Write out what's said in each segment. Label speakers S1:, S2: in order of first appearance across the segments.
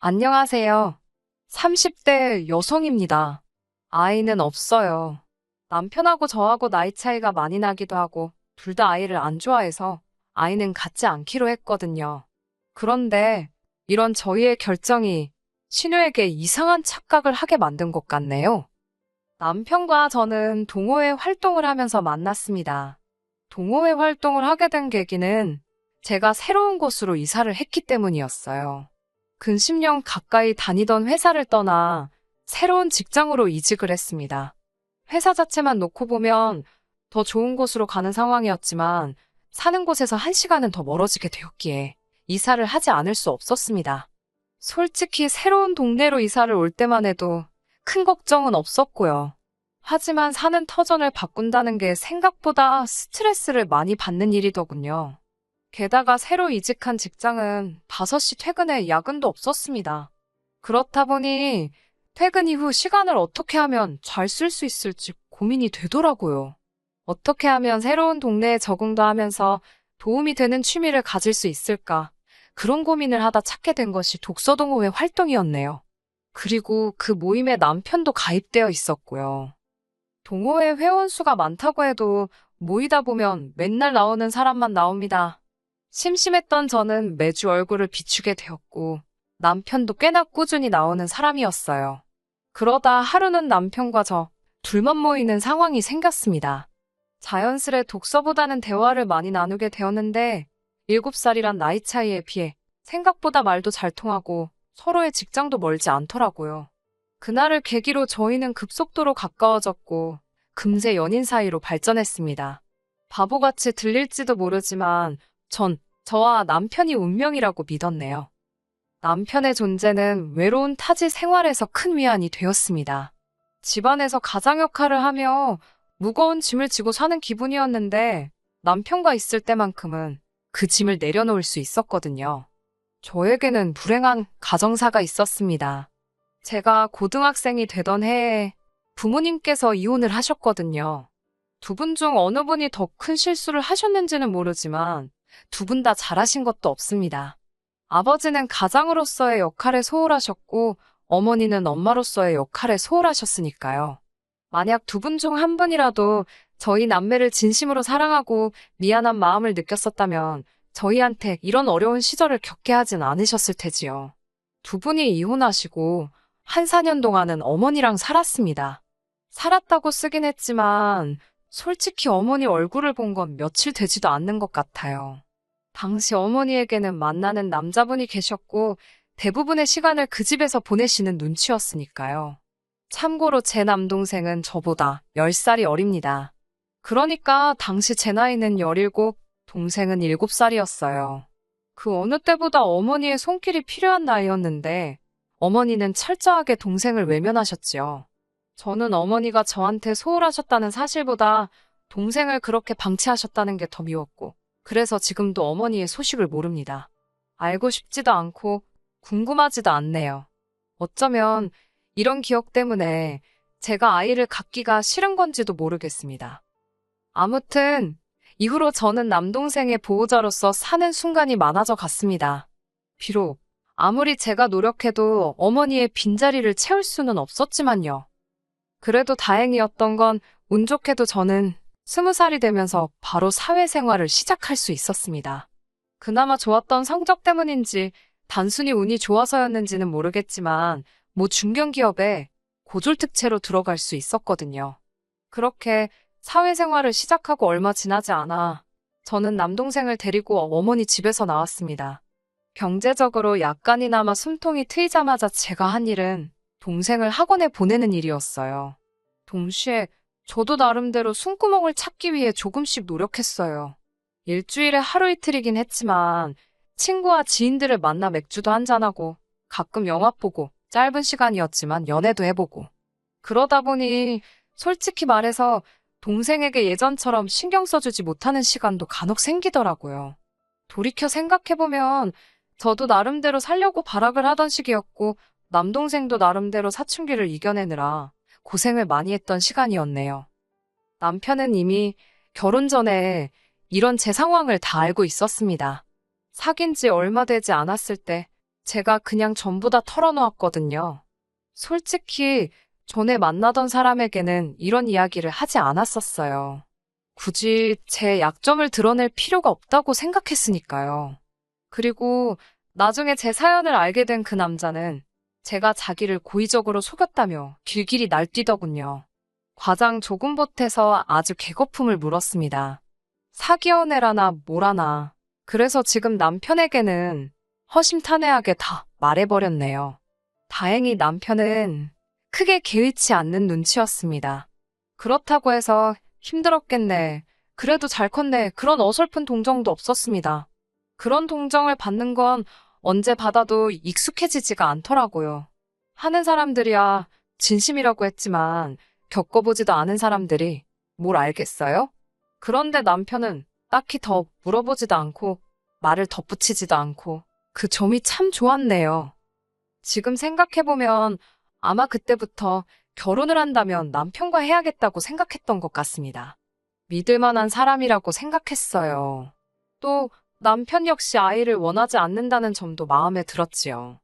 S1: 안녕하세요. 30대 여성입니다. 아이는 없어요. 남편하고 저하고 나이 차이가 많이 나기도 하고, 둘 다 아이를 안 좋아해서 아이는 갖지 않기로 했거든요. 그런데 이런 저희의 결정이 신우에게 이상한 착각을 하게 만든 것 같네요. 남편과 저는 동호회 활동을 하면서 만났습니다. 동호회 활동을 하게 된 계기는 제가 새로운 곳으로 이사를 했기 때문이었어요. 근 10년 가까이 다니던 회사를 떠나 새로운 직장으로 이직을 했습니다. 회사 자체만 놓고 보면 더 좋은 곳으로 가는 상황이었지만 사는 곳에서 1시간은 더 멀어지게 되었기에 이사를 하지 않을 수 없었습니다. 솔직히 새로운 동네로 이사를 올 때만 해도 큰 걱정은 없었고요. 하지만 사는 터전을 바꾼다는 게 생각보다 스트레스를 많이 받는 일이더군요. 게다가 새로 이직한 직장은 5시 퇴근에 야근도 없었습니다. 그렇다 보니 퇴근 이후 시간을 어떻게 하면 잘 쓸 수 있을지 고민이 되더라고요. 어떻게 하면 새로운 동네에 적응도 하면서 도움이 되는 취미를 가질 수 있을까? 그런 고민을 하다 찾게 된 것이 독서동호회 활동이었네요. 그리고 그 모임에 남편도 가입되어 있었고요. 동호회 회원 수가 많다고 해도 모이다 보면 맨날 나오는 사람만 나옵니다. 심심했던 저는 매주 얼굴을 비추게 되었고 남편도 꽤나 꾸준히 나오는 사람이었어요. 그러다 하루는 남편과 저 둘만 모이는 상황이 생겼습니다. 자연스레 독서보다는 대화를 많이 나누게 되었는데 7살이란 나이 차이에 비해 생각보다 말도 잘 통하고 서로의 직장도 멀지 않더라고요. 그날을 계기로 저희는 급속도로 가까워졌고 금세 연인 사이로 발전했습니다. 바보같이 들릴지도 모르지만 전 저와 남편이 운명이라고 믿었네요. 남편의 존재는 외로운 타지 생활에서 큰 위안이 되었습니다. 집안에서 가장 역할을 하며 무거운 짐을 지고 사는 기분이었는데 남편과 있을 때만큼은 그 짐을 내려놓을 수 있었거든요. 저에게는 불행한 가정사가 있었습니다. 제가 고등학생이 되던 해에 부모님께서 이혼을 하셨거든요. 두 분 중 어느 분이 더 큰 실수를 하셨는지는 모르지만 두 분 다 잘하신 것도 없습니다. 아버지는 가장으로서의 역할에 소홀하셨고 어머니는 엄마로서의 역할에 소홀하셨으니까요. 만약 두 분 중 한 분이라도 저희 남매를 진심으로 사랑하고 미안한 마음을 느꼈었다면 저희한테 이런 어려운 시절을 겪게 하진 않으셨을 테지요. 두 분이 이혼하시고 한 4년 동안은 어머니랑 살았습니다. 살았다고 쓰긴 했지만 솔직히 어머니 얼굴을 본 건 며칠 되지도 않는 것 같아요. 당시 어머니에게는 만나는 남자분이 계셨고 대부분의 시간을 그 집에서 보내시는 눈치였으니까요. 참고로 제 남동생은 저보다 10살이 어립니다. 그러니까 당시 제 나이는 17, 동생은 7살이었어요. 그 어느 때보다 어머니의 손길이 필요한 나이였는데 어머니는 철저하게 동생을 외면하셨지요. 저는 어머니가 저한테 소홀하셨다는 사실보다 동생을 그렇게 방치하셨다는 게 더 미웠고 그래서 지금도 어머니의 소식을 모릅니다. 알고 싶지도 않고 궁금하지도 않네요. 어쩌면 이런 기억 때문에 제가 아이를 갖기가 싫은 건지도 모르겠습니다. 아무튼 이후로 저는 남동생의 보호자로서 사는 순간이 많아져 갔습니다. 비록 아무리 제가 노력해도 어머니의 빈자리를 채울 수는 없었지만요. 그래도 다행이었던 건 운 좋게도 저는 20살이 되면서 바로 사회생활을 시작할 수 있었습니다. 그나마 좋았던 성적 때문인지 단순히 운이 좋아서였는지는 모르겠지만 모 중견기업에 고졸특채로 들어갈 수 있었거든요. 그렇게 사회생활을 시작하고 얼마 지나지 않아 저는 남동생을 데리고 어머니 집에서 나왔습니다. 경제적으로 약간이나마 숨통이 트이자마자 제가 한 일은 동생을 학원에 보내는 일이었어요. 동시에 저도 나름대로 숨구멍을 찾기 위해 조금씩 노력했어요. 일주일에 하루 이틀이긴 했지만 친구와 지인들을 만나 맥주도 한잔하고 가끔 영화 보고 짧은 시간이었지만 연애도 해보고 그러다 보니 솔직히 말해서 동생에게 예전처럼 신경 써주지 못하는 시간도 간혹 생기더라고요. 돌이켜 생각해보면 저도 나름대로 살려고 발악을 하던 시기였고 남동생도 나름대로 사춘기를 이겨내느라 고생을 많이 했던 시간이었네요. 남편은 이미 결혼 전에 이런 제 상황을 다 알고 있었습니다. 사귄 지 얼마 되지 않았을 때 제가 그냥 전부 다 털어놓았거든요. 솔직히 전에 만나던 사람에게는 이런 이야기를 하지 않았었어요. 굳이 제 약점을 드러낼 필요가 없다고 생각했으니까요. 그리고 나중에 제 사연을 알게 된 그 남자는 제가 자기를 고의적으로 속였다며 길길이 날뛰더군요. 과장 조금 보태서 아주 개거품을 물었습니다. 사기 연애라나 뭐라나. 그래서 지금 남편에게는 허심탄회하게 다 말해버렸네요. 다행히 남편은 크게 개의치 않는 눈치였습니다. 그렇다고 해서 힘들었겠네. 그래도 잘 컸네. 그런 어설픈 동정도 없었습니다. 그런 동정을 받는 건 언제 받아도 익숙해지지가 않더라고요. 하는 사람들이야 진심이라고 했지만 겪어보지도 않은 사람들이 뭘 알겠어요? 그런데 남편은 딱히 더 물어보지도 않고 말을 덧붙이지도 않고 그 점이 참 좋았네요. 지금 생각해보면 아마 그때부터 결혼을 한다면 남편과 해야겠다고 생각했던 것 같습니다. 믿을 만한 사람이라고 생각했어요. 또 남편 역시 아이를 원하지 않는다는 점도 마음에 들었지요.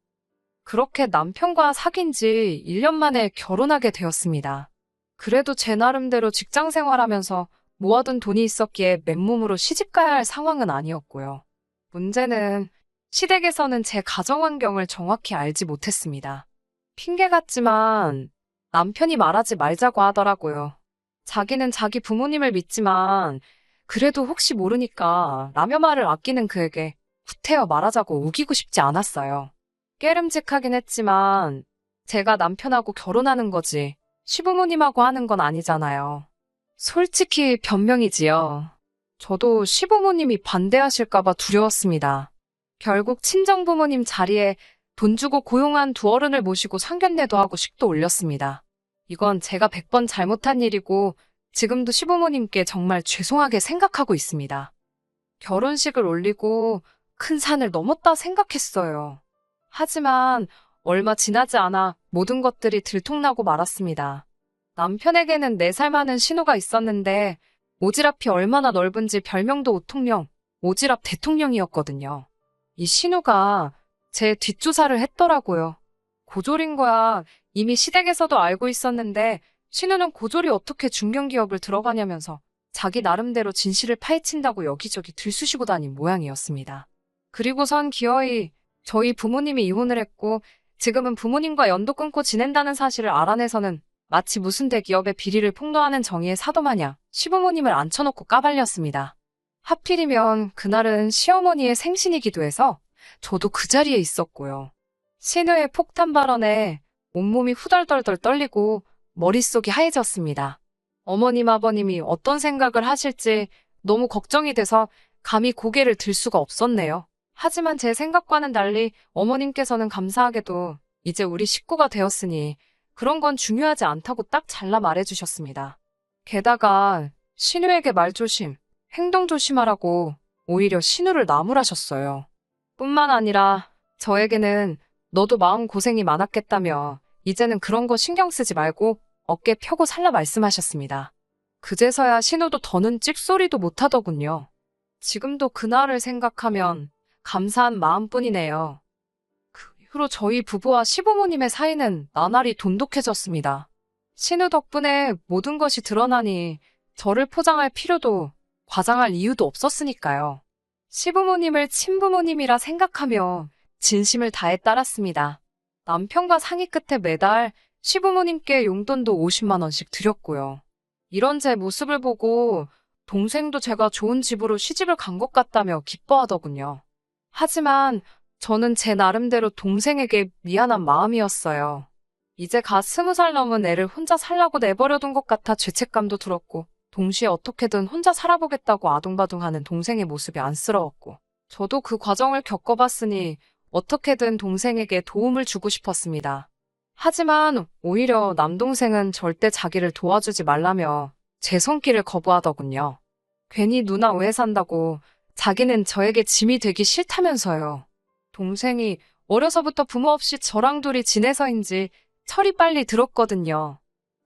S1: 그렇게 남편과 사귄 지 1년 만에 결혼하게 되었습니다. 그래도 제 나름대로 직장 생활하면서 모아둔 돈이 있었기에 맨몸으로 시집가야 할 상황은 아니었고요. 문제는 시댁에서는 제 가정 환경을 정확히 알지 못했습니다. 핑계 같지만 남편이 말하지 말자고 하더라고요. 자기는 자기 부모님을 믿지만 그래도 혹시 모르니까 라며 말을 아끼는 그에게 구태여 말하자고 우기고 싶지 않았어요. 깨름직하긴 했지만 제가 남편하고 결혼하는 거지 시부모님하고 하는 건 아니잖아요. 솔직히 변명이지요. 저도 시부모님이 반대하실까봐 두려웠습니다. 결국 친정부모님 자리에 돈 주고 고용한 두 어른을 모시고 상견례도 하고 식도 올렸습니다. 이건 제가 100번 잘못한 일이고 지금도 시부모님께 정말 죄송하게 생각하고 있습니다. 결혼식을 올리고 큰 산을 넘었다 생각했어요. 하지만 얼마 지나지 않아 모든 것들이 들통나고 말았습니다. 남편에게는 4살 많은 신우가 있었는데 오지랖이 얼마나 넓은지 별명도 오통령, 오지랖 대통령이었거든요. 이 신우가 제 뒷조사를 했더라고요. 고졸인 거야 이미 시댁에서도 알고 있었는데 신우는 고졸이 어떻게 중견기업을 들어가냐면서 자기 나름대로 진실을 파헤친다고 여기저기 들쑤시고 다닌 모양이었습니다. 그리고선 기어이 저희 부모님이 이혼을 했고 지금은 부모님과 연도 끊고 지낸다는 사실을 알아내서는 마치 무슨 대기업의 비리를 폭로하는 정의의 사도 마냥 시부모님을 앉혀놓고 까발렸습니다. 하필이면 그날은 시어머니의 생신이기도 해서 저도 그 자리에 있었고요. 신우의 폭탄 발언에 온몸이 후덜덜덜 떨리고 머릿속이 하얘졌습니다. 어머님 아버님이 어떤 생각을 하실지 너무 걱정이 돼서 감히 고개를 들 수가 없었네요. 하지만 제 생각과는 달리 어머님께서는 감사하게도 이제 우리 식구가 되었으니 그런 건 중요하지 않다고 딱 잘라 말해주셨습니다. 게다가 신우에게 말조심, 행동 조심하라고 오히려 신우를 나무라셨어요. 뿐만 아니라 저에게는 너도 마음고생이 많았겠다며 이제는 그런 거 신경 쓰지 말고 어깨 펴고 살라 말씀하셨습니다. 그제서야 신우도 더는 찍소리도 못하더군요. 지금도 그날을 생각하면 감사한 마음뿐이네요. 그 이후로 저희 부부와 시부모님의 사이는 나날이 돈독해졌습니다. 신우 덕분에 모든 것이 드러나니 저를 포장할 필요도 과장할 이유도 없었으니까요. 시부모님을 친부모님이라 생각하며 진심을 다해 따랐습니다. 남편과 상의 끝에 매달 시부모님께 용돈도 50만 원씩 드렸고요. 이런 제 모습을 보고 동생도 제가 좋은 집으로 시집을 간 것 같다며 기뻐하더군요. 하지만 저는 제 나름대로 동생에게 미안한 마음이었어요. 이제 갓 20살 넘은 애를 혼자 살라고 내버려둔 것 같아 죄책감도 들었고 동시에 어떻게든 혼자 살아보겠다고 아둥바둥하는 동생의 모습이 안쓰러웠고 저도 그 과정을 겪어봤으니 어떻게든 동생에게 도움을 주고 싶었습니다. 하지만 오히려 남동생은 절대 자기를 도와주지 말라며 제 손길을 거부하더군요. 괜히 누나 오해 산다고 자기는 저에게 짐이 되기 싫다면서요. 동생이 어려서부터 부모 없이 저랑 둘이 지내서인지 철이 빨리 들었거든요.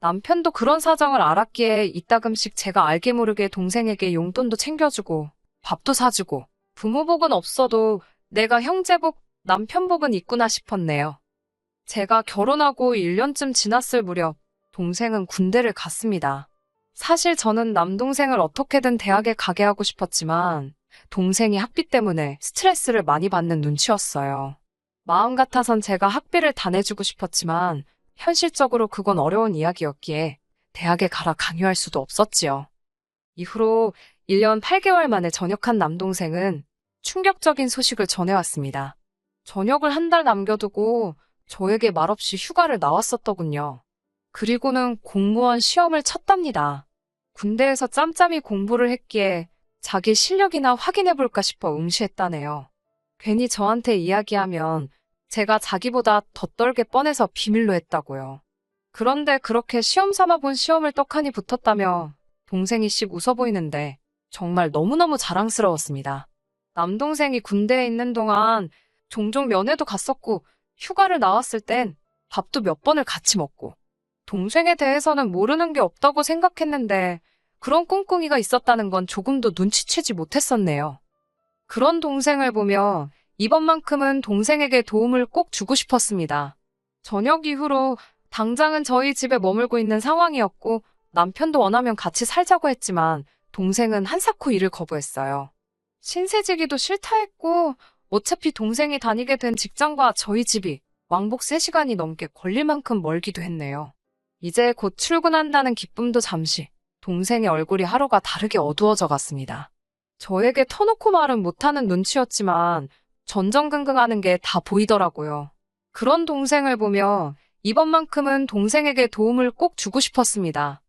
S1: 남편도 그런 사정을 알았기에 이따금씩 제가 알게 모르게 동생에게 용돈도 챙겨주고 밥도 사주고 부모복은 없어도 내가 형제복, 남편복은 있구나 싶었네요. 제가 결혼하고 1년쯤 지났을 무렵 동생은 군대를 갔습니다. 사실 저는 남동생을 어떻게든 대학에 가게 하고 싶었지만 동생이 학비 때문에 스트레스를 많이 받는 눈치였어요. 마음 같아선 제가 학비를 다 내주고 싶었지만 현실적으로 그건 어려운 이야기였기에 대학에 가라 강요할 수도 없었지요. 이후로 1년 8개월 만에 전역한 남동생은 충격적인 소식을 전해왔습니다. 전역을 한 달 남겨두고 저에게 말없이 휴가를 나왔었더군요. 그리고는 공무원 시험을 쳤답니다. 군대에서 짬짬이 공부를 했기에 자기 실력이나 확인해볼까 싶어 응시했다네요. 괜히 저한테 이야기하면 제가 자기보다 더 떨게 뻔해서 비밀로 했다고요. 그런데 그렇게 시험 삼아 본 시험을 떡하니 붙었다며 동생이 씩 웃어 보이는데 정말 너무너무 자랑스러웠습니다. 남동생이 군대에 있는 동안 종종 면회도 갔었고 휴가를 나왔을 땐 밥도 몇 번을 같이 먹고 동생에 대해서는 모르는 게 없다고 생각했는데 그런 꿍꿍이가 있었다는 건 조금도 눈치채지 못했었네요. 그런 동생을 보며 이번만큼은 동생에게 도움을 꼭 주고 싶었습니다. 저녁 이후로 당장은 저희 집에 머물고 있는 상황이었고 남편도 원하면 같이 살자고 했지만 동생은 한사코 이를 거부했어요. 신세지기도 싫다 했고 어차피 동생이 다니게 된 직장과 저희 집이 왕복 3시간이 넘게 걸릴 만큼 멀기도 했네요. 이제 곧 출근한다는 기쁨도 잠시 동생의 얼굴이 하루가 다르게 어두워져 갔습니다. 저에게 터놓고 말은 못하는 눈치였지만 전전긍긍하는 게 다 보이더라고요. 그런 동생을 보며 이번만큼은 동생에게 도움을 꼭 주고 싶었습니다.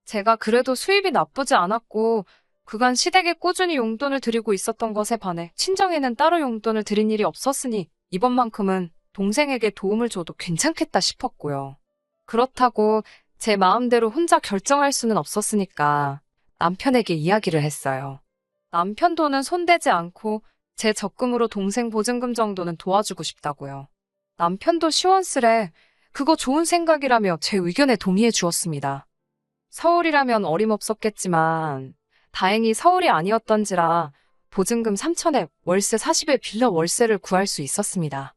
S1: 제가 그래도 수입이 나쁘지 않았고 그간 시댁에 꾸준히 용돈을 드리고 있었던 것에 반해 친정에는 따로 용돈을 드린 일이 없었으니 이번만큼은 동생에게 도움을 줘도 괜찮겠다 싶었고요. 그렇다고 제 마음대로 혼자 결정할 수는 없었으니까 남편에게 이야기를 했어요. 남편 돈은 손대지 않고 제 적금으로 동생 보증금 정도는 도와주고 싶다고요. 남편도 시원스레 그거 좋은 생각이라며 제 의견에 동의해 주었습니다. 서울이라면 어림없었겠지만 다행히 서울이 아니었던지라 보증금 3천에 월세 40에 빌려 월세를 구할 수 있었습니다.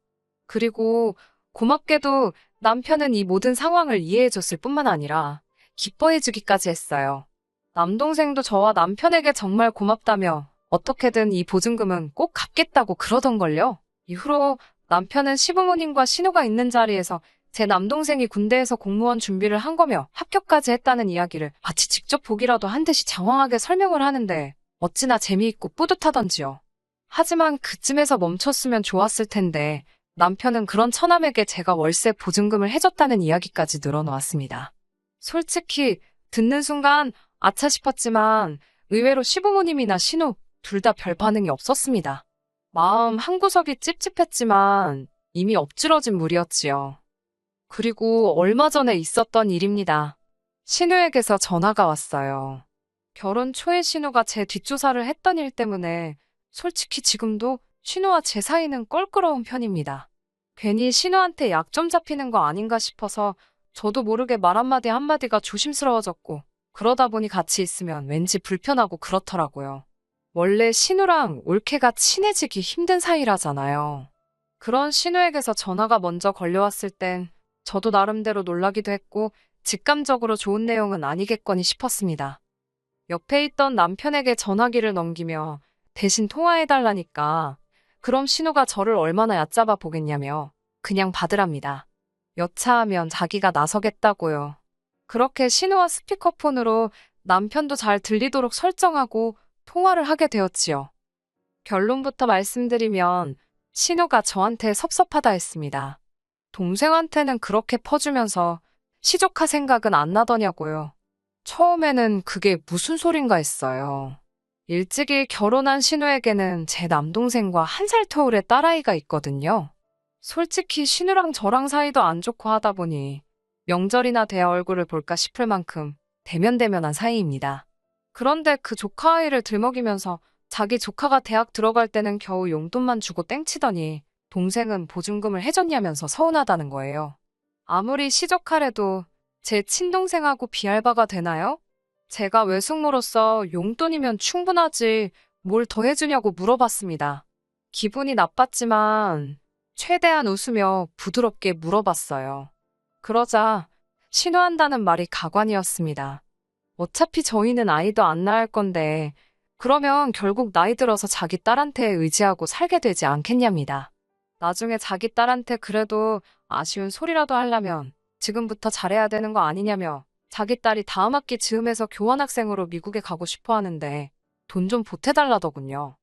S1: 그리고 고맙게도 남편은 이 모든 상황을 이해해줬을 뿐만 아니라 기뻐해주기까지 했어요. 남동생도 저와 남편에게 정말 고맙다며 어떻게든 이 보증금은 꼭 갚겠다고 그러던걸요. 이후로 남편은 시부모님과 신우가 있는 자리에서 제 남동생이 군대에서 공무원 준비를 한 거며 합격까지 했다는 이야기를 마치 직접 보기라도 한 듯이 장황하게 설명을 하는데 어찌나 재미있고 뿌듯하던지요. 하지만 그쯤에서 멈췄으면 좋았을 텐데 남편은 그런 처남에게 제가 월세 보증금을 해줬다는 이야기까지 늘어놓았습니다. 솔직히 듣는 순간 아차 싶었지만 의외로 시부모님이나 신우 둘 다 별 반응이 없었습니다. 마음 한구석이 찝찝했지만 이미 엎질러진 물이었지요. 그리고 얼마 전에 있었던 일입니다. 신우에게서 전화가 왔어요. 결혼 초에 신우가 제 뒷조사를 했던 일 때문에 솔직히 지금도 신우와 제 사이는 껄끄러운 편입니다. 괜히 신우한테 약점 잡히는 거 아닌가 싶어서 저도 모르게 말 한마디가 조심스러워졌고 그러다 보니 같이 있으면 왠지 불편하고 그렇더라고요. 원래 신우랑 올케가 친해지기 힘든 사이라잖아요. 그런 신우에게서 전화가 먼저 걸려왔을 땐 저도 나름대로 놀라기도 했고 직감적으로 좋은 내용은 아니겠거니 싶었습니다. 옆에 있던 남편에게 전화기를 넘기며 대신 통화해달라니까 그럼 신우가 저를 얼마나 얕잡아 보겠냐며 그냥 받으랍니다. 여차하면 자기가 나서겠다고요. 그렇게 신우와 스피커폰으로 남편도 잘 들리도록 설정하고 통화를 하게 되었지요. 결론부터 말씀드리면 신우가 저한테 섭섭하다 했습니다. 동생한테는 그렇게 퍼주면서 시조카 생각은 안 나더냐고요. 처음에는 그게 무슨 소린가 했어요. 일찍이 결혼한 신우에게는 제 남동생과 1살 터울의 딸아이가 있거든요. 솔직히 신우랑 저랑 사이도 안 좋고 하다 보니 명절이나 돼야 얼굴을 볼까 싶을 만큼 대면대면한 사이입니다. 그런데 그 조카 아이를 들먹이면서 자기 조카가 대학 들어갈 때는 겨우 용돈만 주고 땡치더니 동생은 보증금을 해줬냐면서 서운하다는 거예요. 아무리 시조카래도 제 친동생하고 비할바가 되나요? 제가 외숙모로서 용돈이면 충분하지 뭘 더 해주냐고 물어봤습니다. 기분이 나빴지만 최대한 웃으며 부드럽게 물어봤어요. 그러자 신호한다는 말이 가관이었습니다. 어차피 저희는 아이도 안 낳을 건데 그러면 결국 나이 들어서 자기 딸한테 의지하고 살게 되지 않겠냐입니다. 나중에 자기 딸한테 그래도 아쉬운 소리라도 하려면 지금부터 잘해야 되는 거 아니냐며 자기 딸이 다음 학기 즈음에서 교환학생으로 미국에 가고 싶어 하는데 돈 좀 보태달라더군요.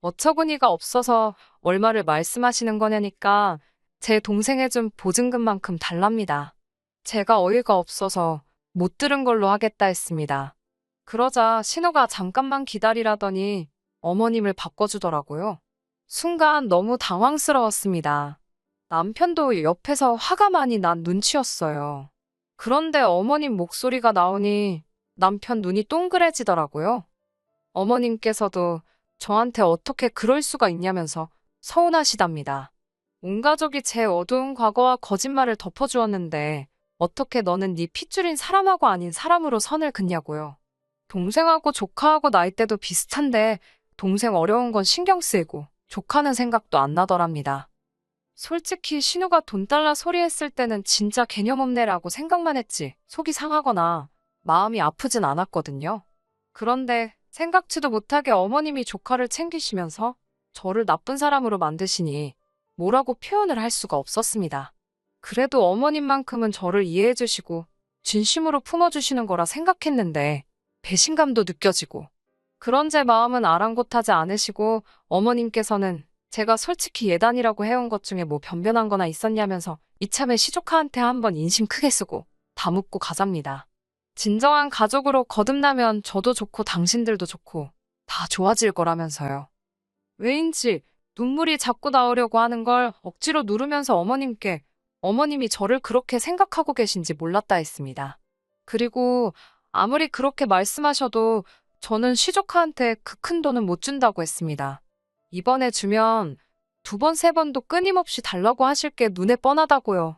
S1: 어처구니가 없어서 얼마를 말씀하시는 거냐니까 제 동생의 준 보증금만큼 달랍니다. 제가 어이가 없어서 못 들은 걸로 하겠다 했습니다. 그러자 신호가 잠깐만 기다리라더니 어머님을 바꿔주더라고요. 순간 너무 당황스러웠습니다. 남편도 옆에서 화가 많이 난 눈치였어요. 그런데 어머님 목소리가 나오니 남편 눈이 동그래지더라고요. 어머님께서도 저한테 어떻게 그럴 수가 있냐면서 서운하시답니다. 온 가족이 제 어두운 과거와 거짓말을 덮어주었는데 어떻게 너는 네 핏줄인 사람하고 아닌 사람으로 선을 긋냐고요. 동생하고 조카하고 나이대도 비슷한데 동생 어려운 건 신경 쓰이고 조카는 생각도 안 나더랍니다. 솔직히 신우가 돈 달라 소리했을 때는 진짜 개념 없네라고 생각만 했지 속이 상하거나 마음이 아프진 않았거든요. 그런데 생각지도 못하게 어머님이 조카를 챙기시면서 저를 나쁜 사람으로 만드시니 뭐라고 표현을 할 수가 없었습니다. 그래도 어머님만큼은 저를 이해해 주시고 진심으로 품어주시는 거라 생각했는데 배신감도 느껴지고 그런 제 마음은 아랑곳하지 않으시고 어머님께서는 제가 솔직히 예단이라고 해온 것 중에 뭐 변변한 거나 있었냐면서 이참에 시조카한테 한번 인심 크게 쓰고 다 묻고 가잡니다. 진정한 가족으로 거듭나면 저도 좋고 당신들도 좋고 다 좋아질 거라면서요. 왜인지 눈물이 자꾸 나오려고 하는 걸 억지로 누르면서 어머님께 어머님이 저를 그렇게 생각하고 계신지 몰랐다 했습니다. 그리고 아무리 그렇게 말씀하셔도 저는 시조카한테 그 큰 돈은 못 준다고 했습니다. 이번에 주면 두 번, 세 번도 끊임없이 달라고 하실 게 눈에 뻔하다고요.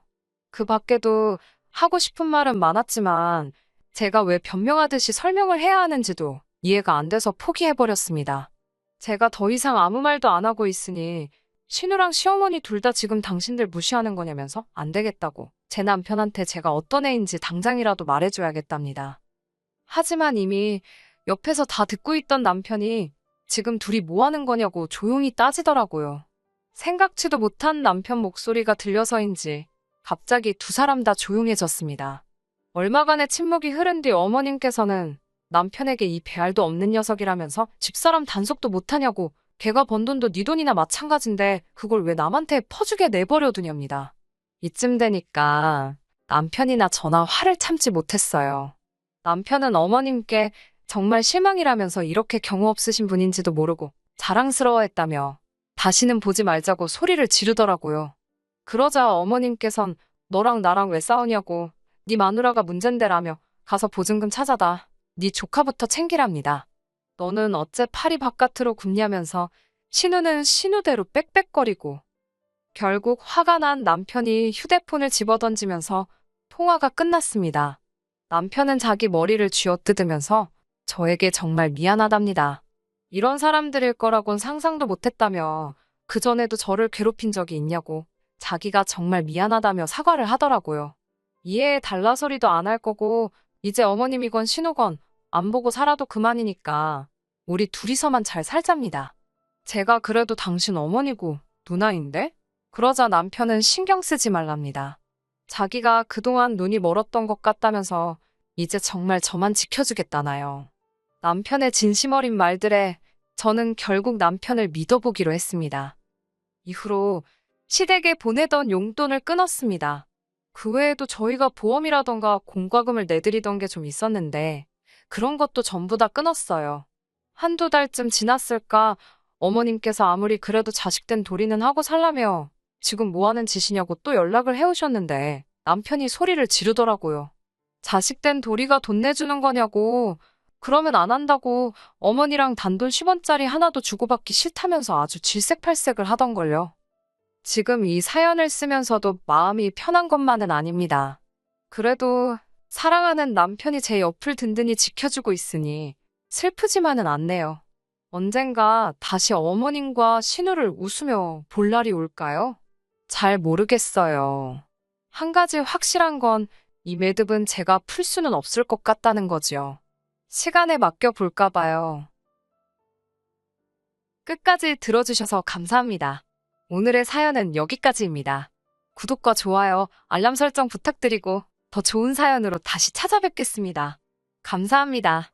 S1: 그 밖에도 하고 싶은 말은 많았지만 제가 왜 변명하듯이 설명을 해야 하는지도 이해가 안 돼서 포기해버렸습니다. 제가 더 이상 아무 말도 안 하고 있으니 신우랑 시어머니 둘 다 지금 당신들 무시하는 거냐면서 안 되겠다고 제 남편한테 제가 어떤 애인지 당장이라도 말해줘야겠답니다. 하지만 이미 옆에서 다 듣고 있던 남편이 지금 둘이 뭐 하는 거냐고 조용히 따지더라고요. 생각지도 못한 남편 목소리가 들려서인지 갑자기 두 사람 다 조용해졌습니다. 얼마간의 침묵이 흐른 뒤 어머님께서는 남편에게 이 배알도 없는 녀석이라면서 집사람 단속도 못하냐고 걔가 번 돈도 네 돈이나 마찬가지인데 그걸 왜 남한테 퍼주게 내버려 두냐입니다. 이쯤 되니까 남편이나 저나 화를 참지 못했어요. 남편은 어머님께 정말 실망이라면서 이렇게 경우 없으신 분인지도 모르고 자랑스러워했다며 다시는 보지 말자고 소리를 지르더라고요. 그러자 어머님께선 너랑 나랑 왜 싸우냐고 네 마누라가 문젠데라며 가서 보증금 찾아다 네 조카부터 챙기랍니다. 너는 어째 팔이 바깥으로 굽냐면서 신우는 신우대로 빽빽거리고 결국 화가 난 남편이 휴대폰을 집어던지면서 통화가 끝났습니다. 남편은 자기 머리를 쥐어뜯으면서 저에게 정말 미안하답니다. 이런 사람들일 거라곤 상상도 못했다며 그전에도 저를 괴롭힌 적이 있냐고 자기가 정말 미안하다며 사과를 하더라고요. 이해해 달라 소리도 안 할 거고 이제 어머님이건 신우건 안 보고 살아도 그만이니까 우리 둘이서만 잘 살잡니다. 제가 그래도 당신 어머니고 누나인데? 그러자 남편은 신경 쓰지 말랍니다. 자기가 그동안 눈이 멀었던 것 같다면서 이제 정말 저만 지켜주겠다나요. 남편의 진심 어린 말들에 저는 결국 남편을 믿어보기로 했습니다. 이후로 시댁에 보내던 용돈을 끊었습니다. 그 외에도 저희가 보험이라던가 공과금을 내드리던 게 좀 있었는데 그런 것도 전부 다 끊었어요. 한두 달쯤 지났을까 어머님께서 아무리 그래도 자식된 도리는 하고 살라며 지금 뭐 하는 짓이냐고 또 연락을 해오셨는데 남편이 소리를 지르더라고요. 자식된 도리가 돈 내주는 거냐고 그러면 안 한다고 어머니랑 단돈 10원짜리 하나도 주고받기 싫다면서 아주 질색팔색을 하던걸요. 지금 이 사연을 쓰면서도 마음이 편한 것만은 아닙니다. 그래도 사랑하는 남편이 제 옆을 든든히 지켜주고 있으니 슬프지만은 않네요. 언젠가 다시 어머님과 신우를 웃으며 볼 날이 올까요? 잘 모르겠어요. 한 가지 확실한 건 이 매듭은 제가 풀 수는 없을 것 같다는 거지요. 시간에 맡겨 볼까 봐요. 끝까지 들어주셔서 감사합니다. 오늘의 사연은 여기까지입니다. 구독과 좋아요, 알람 설정 부탁드리고 더 좋은 사연으로 다시 찾아뵙겠습니다. 감사합니다.